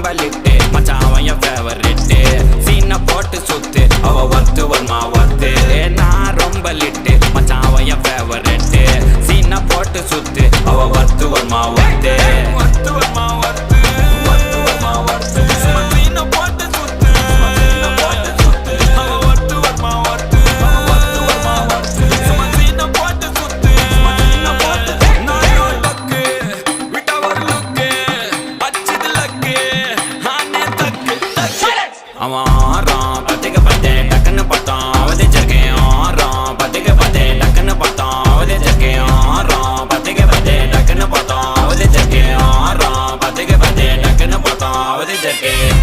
ரொம்ப லிட்டு மச்சான் அவன் என் ஃபேவரெட்டு சீனை போட்டு சுத்து அவ ஒர்த்து வருமா ஒர்த்து நான் ரொம்ப லிட்டு மச்சான் அவன் என் ஃபேவரெட்டு சீனை போட்டு சுத்து அவ ஒர்த்து வருமா ஒர்த்து ஒர்த்து வருமா ஒர்த்து ஒர்த்து வருமா ஒர்த்து சீனை போட்டு சுத்து சீனை போட்டு சுத்து அவ ஒர்த்து வருமா ஒர்த்து ஒர்த்து வருமா ஒர்த்து சீனை போட்டு சுத்து சீனை போட்டு நானோ டக்கு விட்ட ஒரு லுக்கு அச்சது லக்கு ஆனே தக்கு தக்கு அவன் ஆறான் பத்திக்க பார்த்தேன் டக்குன்னு பார்த்தான் அவதே ஜர்க்கேன் ஆறான் பத்திக்க பார்த்தேன் டக்குன்னு பார்த்தான் அவதே ஜர்க்கேன் ஆறான் பத்திக்க பார்த்தேன் டக்குன்னு பார்த்தான் அவதே ஜர்க்கேன் ஆறான் பத்திக்க பார்த்தேன் டக்குன்னு பார்த்தான் அவதே ஜர்க்கேன்